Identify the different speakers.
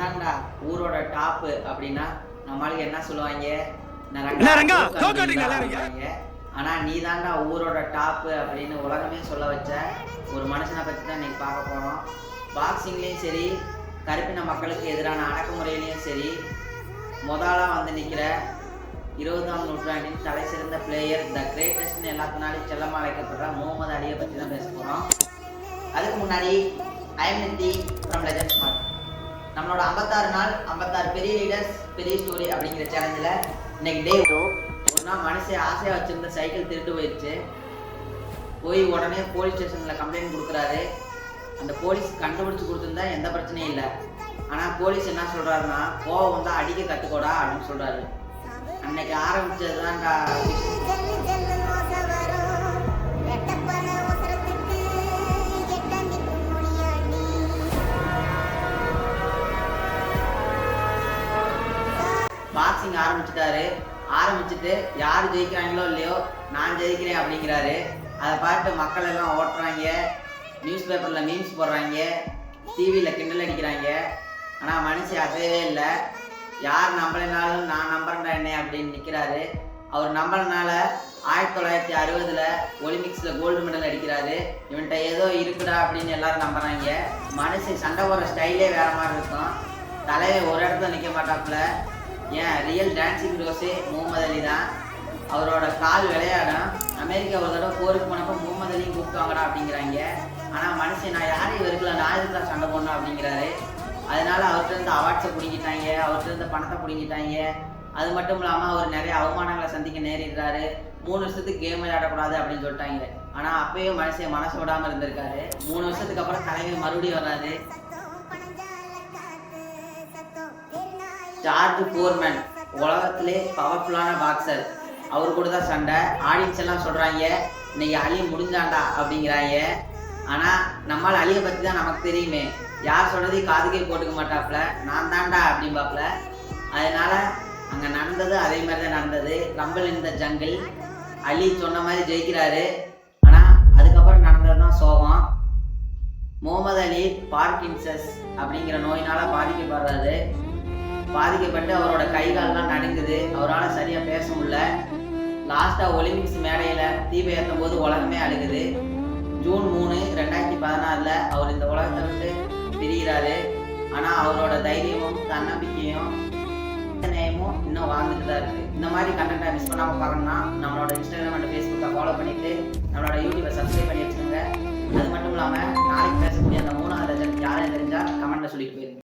Speaker 1: தான்டா ஊரோட டாப்பு அப்படின்னா நம்மளுக்கு என்ன சொல்லுவாங்க? ஆனா நீ தான்டா ஊரோட டாப்பு அப்படின்னு உலகமே சொல்ல வச்ச ஒரு மனுஷனை பத்தி தான் இன்னைக்கு பார்க்க போறோம். பாக்ஸிங்லயும் சரி, கருப்பின மக்களுக்கு எதிரான அடக்குமுறையிலையும் சரி, முதலா வந்து நிக்கிற 20ஆம் நூற்றாண்டின் தலை சிறந்த பிளேயர், த கிரேட்டஸ்ட்னு எல்லாத்தினாலும் செல்லமா அழைக்கப்படுற முகமது அலியை பத்தி தான் பேச போறோம். அதுக்கு முன்னாடி I'm Nithi from legend smart. நம்மளோட 56 நாள் 56 பெரிய லீடர்ஸ் பெரிய ஸ்டோரி அப்படிங்கிற சேனல்ல இன்னைக்கு டே ஒரு நாள் மனுஷன் ஆசையா வச்சிருந்த சைக்கிள் திருட்டு போயிடுச்சு. போய் உடனே போலீஸ் ஸ்டேஷன்ல கம்ப்ளைண்ட் கொடுக்குறாரு. அந்த போலீஸ் கண்டுபிடிச்சு கொடுத்துருந்தா எந்த பிரச்சனையும் இல்லை. ஆனா போலீஸ் என்ன சொல்றாருன்னா, கோவம் வந்தா அடிக்க கத்துக்கோடா அப்படின்னு சொல்றாரு. அன்னைக்கு ஆரம்பிச்சதுதான்டா பாக்ஸிங் ஆரம்பிச்சுட்டு யார் ஜெயிக்கிறாங்களோ இல்லையோ நான் ஜெயிக்கிறேன் அப்படிங்கிறாரு. அதை பார்த்து மக்கள் எல்லாம் ஓட்டுறாங்க, நியூஸ் பேப்பரில் மீம்ஸ் போடுறாங்க, டிவியில் கிண்டல் அடிக்கிறாங்க. ஆனால் மனுஷன் அசையவே இல்லை. யார் நம்பலைனாலும் நான் நம்புறேன்டா என்ன அப்படின்னு நிற்கிறாரு. அவர் நம்பலனால 1960 ஒலிம்பிக்ஸில் கோல்டு மெடல் அடிக்கிறாரு. இவன்கிட்ட ஏதோ இருக்குடா அப்படின்னு எல்லாரும் நம்புறாங்க. மனுஷன் சண்டை போடுற ஸ்டைலே வேற மாதிரி இருக்கும். தலையை ஒரு இடத்துல நிற்க மாட்டாப்புல. ஏன் ரியல் டான்சிங் ரோஸே முகமது அலி தான். அவரோட கால் விளையாடும். அமெரிக்கா ஒரு தடவை போருக்கு போனப்போ முகமது அலியும் கூப்பிட்டாங்கடா அப்படிங்கிறாங்க. ஆனால் மனுஷன் நான் யாரையும் இருக்கல, நான் எதுக்குலாம் சண்டை போடணும் அப்படிங்கிறாரு. அதனால அவர்கிட்ட இருந்து அவார்ட்ஸை பிடிங்கிட்டாங்க, அவர்கிட்ட இருந்து பணத்தை பிடிங்கிட்டாங்க. அது மட்டும் இல்லாமல் அவர் நிறைய அவமானங்களை சந்திக்க நேரிடுறாரு. 3 வருஷத்துக்கு கேம் விளையாடக்கூடாது அப்படின்னு சொல்லிட்டாங்க. ஆனால் அப்பயும் மனுஷன் மனசு விடாமல் இருந்திருக்காரு. 3 வருஷத்துக்கு அப்புறம் தலைவர் மறுபடியும் வர்றாரு. ஜார்ஜ் ஃபோர்மேன் உலகத்திலே பவர்ஃபுல்லான பாக்ஸர். அவர் கூட தான் சண்டை. ஆடியன்ஸ் எல்லாம் சொல்றாங்க இன்னைக்கு அலி முடிஞ்சாண்டா அப்படிங்கிறாங்க. ஆனா நம்மளால அலியை பத்தி தான் நமக்கு தெரியுமே. யார் சொல்றதையும் காதுக்கே போட்டுக்க மாட்டாப்புல, நான் தாண்டா அப்படின்பாப்புல. அதனால அங்க நடந்தது அதே மாதிரி தான் நடந்தது. Rumble in the jungle. அலி சொன்ன மாதிரி ஜெயிக்கிறாரு. ஆனா அதுக்கப்புறம் நடந்ததுதான் சோகம். முகமது அலி பார்க்கின்சன்ஸ் அப்படிங்கிற நோயினால பாதிக்கப்பட்டு அவரோட கை கால்லாம் நடுங்குது. அவரால் சரியா பேச முடியல. லாஸ்டா ஒலிம்பிக்ஸ் மேடையில தீப ஏற்றும் போது உலகமே அழுகுது. ஜூன் 3, 2016 அவர் இந்த உலகத்தை விட்டு பிரிகிறாரு. ஆனா அவரோட தைரியமும் தன்னம்பிக்கையும் நேயமும் இன்னும் வாழ்ந்துட்டு தான் இருக்கு. இந்த மாதிரி கண்டென்ட்டை மிஸ் பண்ணாம பார்க்கணும்னா நம்மளோட இன்ஸ்டாகிராம் அண்ட் ஃபேஸ்புக்கை ஃபாலோ பண்ணிட்டு நம்மளோட யூடியூபை சப்ஸ்கிரைப் பண்ணி வச்சுக்கோங்க. அது மட்டும் இல்லாம நாளைக்கு பேசக்கூடிய அந்த 3ஆவது லெஜண்ட் யாரை தெரிஞ்சா கமெண்ட்ல சொல்லிட்டு போயிருங்க.